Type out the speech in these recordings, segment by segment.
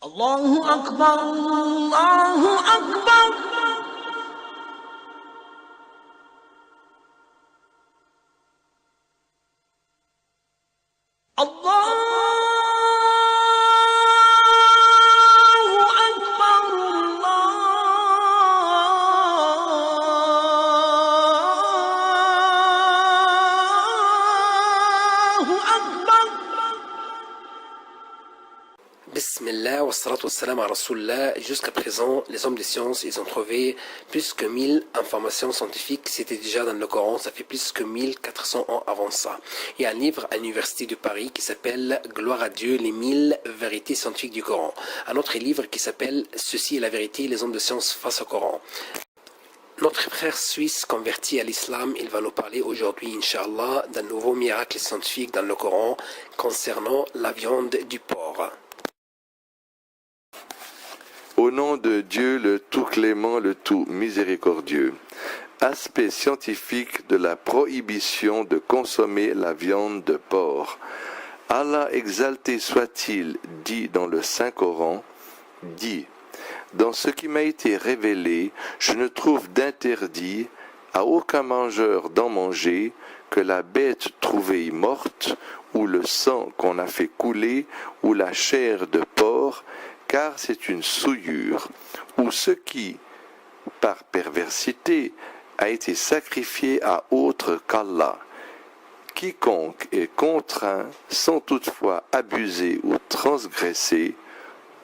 Allahu Akbar, Allahu Akbar. Allahu Akbar, Allahu Akbar. Bismillah, wassalatu wassalam à Rasulullah. Jusqu'à présent, les hommes des sciences, ils ont trouvé plus que 1000 informations scientifiques. C'était déjà dans le Coran, ça fait plus que 1400 ans avant ça. Il y a un livre à l'Université de Paris qui s'appelle Gloire à Dieu, les 1000 vérités scientifiques du Coran. Un autre livre qui s'appelle Ceci est la vérité, les hommes de science face au Coran. Notre frère suisse converti à l'islam, il va nous parler aujourd'hui, Inch'Allah, d'un nouveau miracle scientifique dans le Coran concernant la viande du porc. Au nom de Dieu, le tout clément, le tout miséricordieux. Aspect scientifique de la prohibition de consommer la viande de porc. Allah exalté soit-il, dit dans le Saint-Coran, dit, dans ce qui m'a été révélé, je ne trouve d'interdit à aucun mangeur d'en manger que la bête trouvée morte, ou le sang qu'on a fait couler, ou la chair de porc, car c'est une souillure, ou ce qui, par perversité, a été sacrifié à autre qu'Allah. Quiconque est contraint, sans toutefois abuser ou transgresser,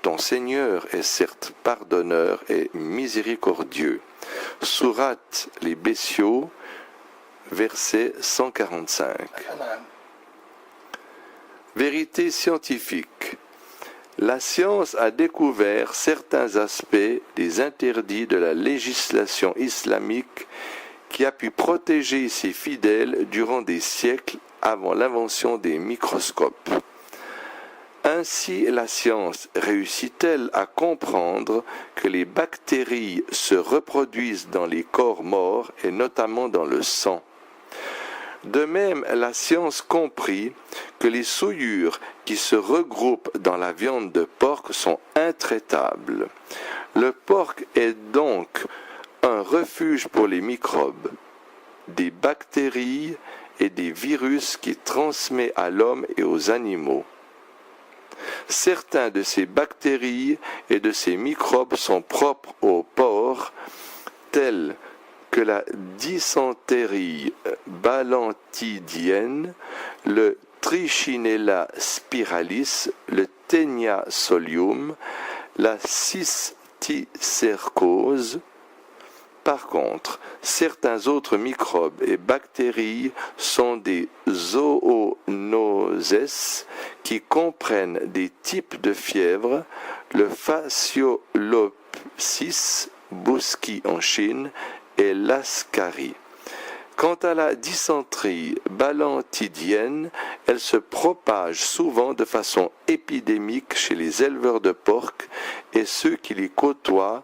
ton Seigneur est certes pardonneur et miséricordieux. Sourate les Bestiaux, verset 145. Vérité scientifique. La science a découvert certains aspects des interdits de la législation islamique qui a pu protéger ses fidèles durant des siècles avant l'invention des microscopes. Ainsi, la science réussit-elle à comprendre que les bactéries se reproduisent dans les corps morts et notamment dans le sang. De même, la science comprit que les souillures qui se regroupent dans la viande de porc sont intraitables. Le porc est donc un refuge pour les microbes, des bactéries et des virus qui transmettent à l'homme et aux animaux. Certains de ces bactéries et de ces microbes sont propres au porc, tels que la dysenterie balantidienne, le Trichinella spiralis, le Taenia solium, la cysticercose. Par contre, certains autres microbes et bactéries sont des zoonoses qui comprennent des types de fièvre, le Fasciolopsis boschi en Chine et l'ascarie. Quant à la dysenterie balantidienne, elle se propage souvent de façon épidémique chez les éleveurs de porcs et ceux qui les côtoient,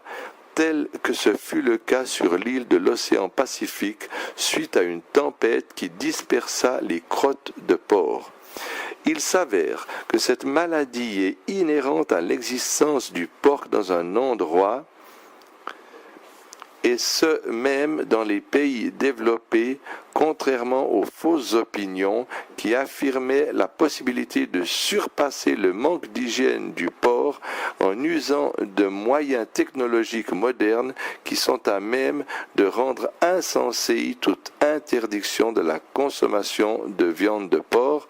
tel que ce fut le cas sur l'île de l'océan Pacifique suite à une tempête qui dispersa les crottes de porc. Il s'avère que cette maladie est inhérente à l'existence du porc dans un endroit, et ce même dans les pays développés, contrairement aux fausses opinions qui affirmaient la possibilité de surpasser le manque d'hygiène du porc en usant de moyens technologiques modernes qui sont à même de rendre insensée toute interdiction de la consommation de viande de porc,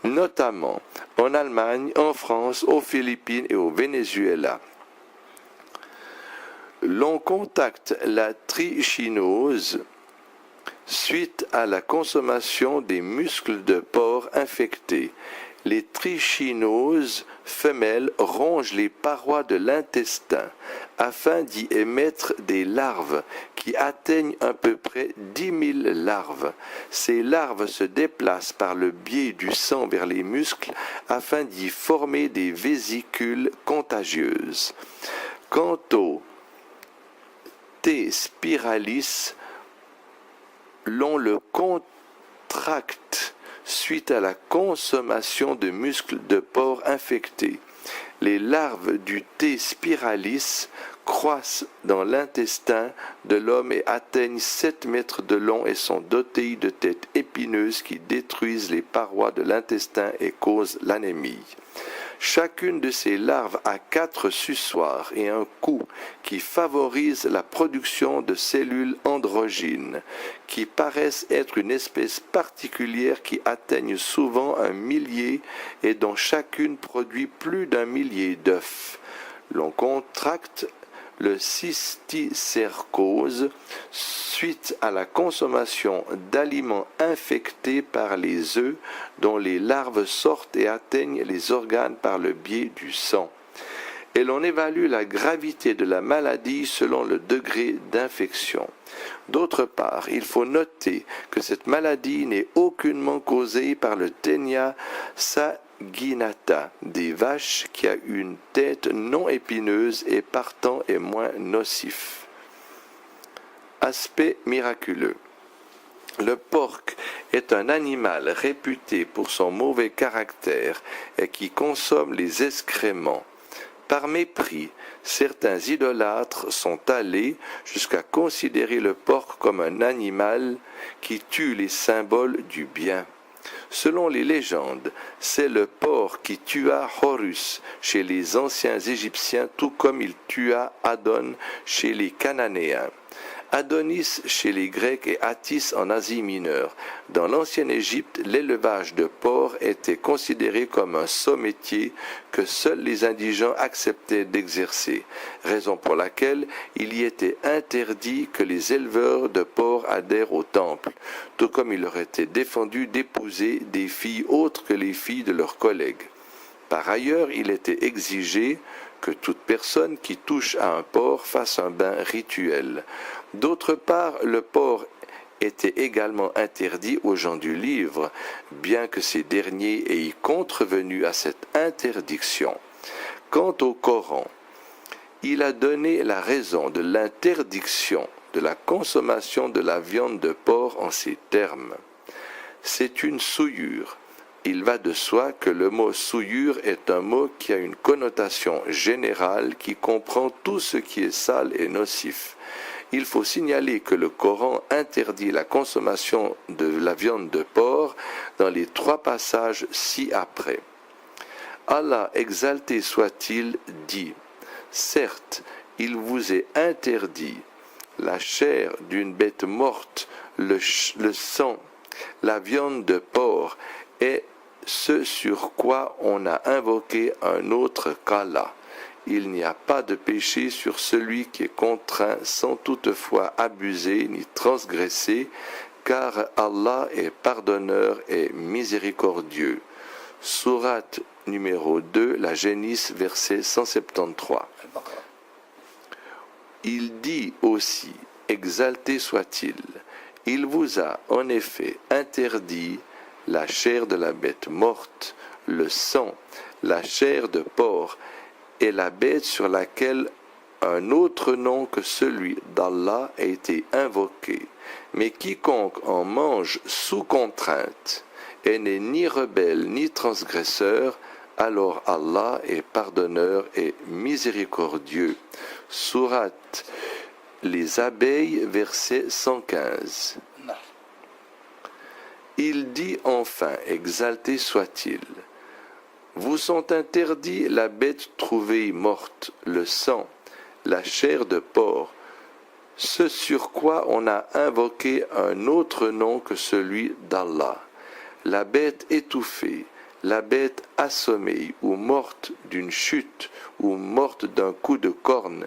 notamment en Allemagne, en France, aux Philippines et au Venezuela. L'on contacte la trichinose suite à la consommation des muscles de porc infectés. Les trichinoses femelles rongent les parois de l'intestin afin d'y émettre des larves qui atteignent à peu près 10 000 larves. Ces larves se déplacent par le biais du sang vers les muscles afin d'y former des vésicules contagieuses. Quant au T. spiralis, l'on le contracte suite à la consommation de muscles de porc infectés. Les larves du T. spiralis croissent dans l'intestin de l'homme et atteignent 7 mètres de long et sont dotées de têtes épineuses qui détruisent les parois de l'intestin et causent l'anémie. Chacune de ces larves a 4 suçoirs et un cou qui favorise la production de cellules androgynes, qui paraissent être une espèce particulière qui atteignent souvent 1 millier et dont chacune produit plus d'1 millier d'œufs. L'on contracte le cysticercose suite à la consommation d'aliments infectés par les œufs dont les larves sortent et atteignent les organes par le biais du sang. Et l'on évalue la gravité de la maladie selon le degré d'infection. D'autre part, il faut noter que cette maladie n'est aucunement causée par le Taenia saginata des vaches qui a une tête non épineuse et partant est moins nocif. Aspect miraculeux. Le porc est un animal réputé pour son mauvais caractère et qui consomme les excréments. Par mépris, certains idolâtres sont allés jusqu'à considérer le porc comme un animal qui tue les symboles du bien. Selon les légendes, c'est le porc qui tua Horus chez les anciens Égyptiens, tout comme il tua Adon chez les Cananéens. Adonis chez les Grecs et Attis en Asie mineure. Dans l'ancienne Égypte, l'élevage de porcs était considéré comme un sot métier que seuls les indigents acceptaient d'exercer, raison pour laquelle il y était interdit que les éleveurs de porcs adhèrent au temple, tout comme il leur était défendu d'épouser des filles autres que les filles de leurs collègues. Par ailleurs, il était exigé que toute personne qui touche à un porc fasse un bain rituel. D'autre part, le porc était également interdit aux gens du livre, bien que ces derniers aient contrevenu à cette interdiction. Quant au Coran, il a donné la raison de l'interdiction de la consommation de la viande de porc en ces termes. C'est une souillure. Il va de soi que le mot souillure est un mot qui a une connotation générale qui comprend tout ce qui est sale et nocif. Il faut signaler que le Coran interdit la consommation de la viande de porc dans les 3 passages ci-après. Allah, exalté soit-il, dit « Certes, il vous est interdit la chair d'une bête morte, le sang, la viande de porc et ce sur quoi on a invoqué un autre qu'Allah. Il n'y a pas de péché sur celui qui est contraint sans toutefois abuser ni transgresser, car Allah est pardonneur et miséricordieux. Sourate numéro 2, la Génisse, verset 173. Il dit aussi, exalté soit-il, il vous a en effet interdit la chair de la bête morte, le sang, la chair de porc, et la bête sur laquelle un autre nom que celui d'Allah a été invoqué. Mais quiconque en mange sous contrainte et n'est ni rebelle ni transgresseur, alors Allah est pardonneur et miséricordieux. Sourate les abeilles, verset 115. Il dit enfin, exalté soit-il, vous sont interdits la bête trouvée morte, le sang, la chair de porc, ce sur quoi on a invoqué un autre nom que celui d'Allah, la bête étouffée, la bête assommée ou morte d'une chute ou morte d'un coup de corne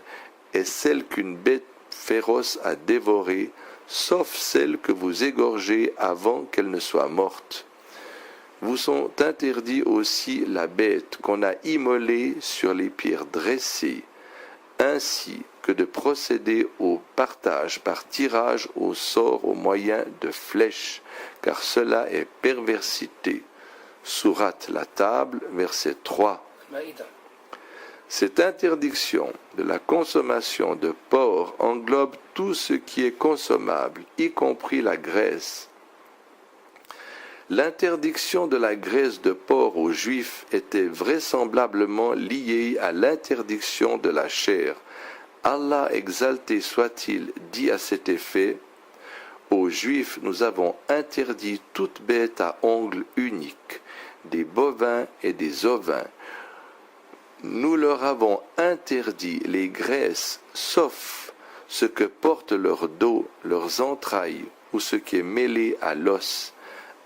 est celle qu'une bête féroce a dévorée, sauf celle que vous égorgez avant qu'elle ne soit morte. Vous sont interdits aussi la bête qu'on a immolée sur les pierres dressées, ainsi que de procéder au partage par tirage au sort au moyen de flèches, car cela est perversité. Sourate la table, verset 3. Cette interdiction de la consommation de porc englobe tout ce qui est consommable, y compris la graisse, L'interdiction de la graisse de porc aux Juifs était vraisemblablement liée à l'interdiction de la chair. Allah exalté soit-il dit à cet effet: aux Juifs nous avons interdit toute bête à ongles uniques, des bovins et des ovins. Nous leur avons interdit les graisses, sauf ce que portent leur dos, leurs entrailles, ou ce qui est mêlé à l'os.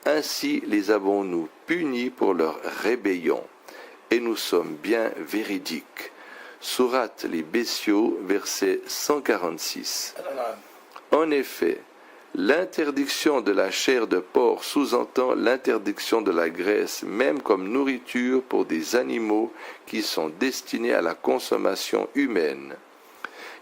Ainsi les avons-nous punis pour leur rébellion, et nous sommes bien véridiques. Sourate les Bestiaux, verset 146. En effet, l'interdiction de la chair de porc sous-entend l'interdiction de la graisse, même comme nourriture pour des animaux qui sont destinés à la consommation humaine.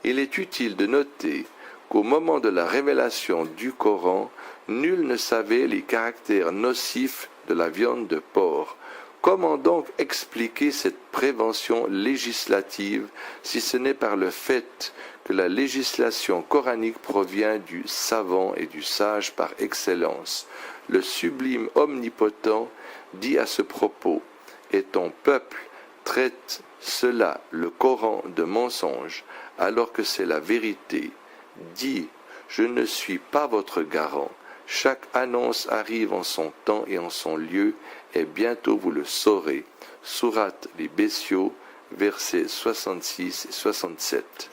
Il est utile de noter qu'au moment de la révélation du Coran, nul ne savait les caractères nocifs de la viande de porc. Comment donc expliquer cette prévention législative si ce n'est par le fait que la législation coranique provient du savant et du sage par excellence? Le sublime omnipotent dit à ce propos: et ton peuple traite cela, le Coran, de mensonge, alors que c'est la vérité. Dis, je ne suis pas votre garant. Chaque annonce arrive en son temps et en son lieu, et bientôt vous le saurez. Sourate les Bestiaux, versets 66 et 67.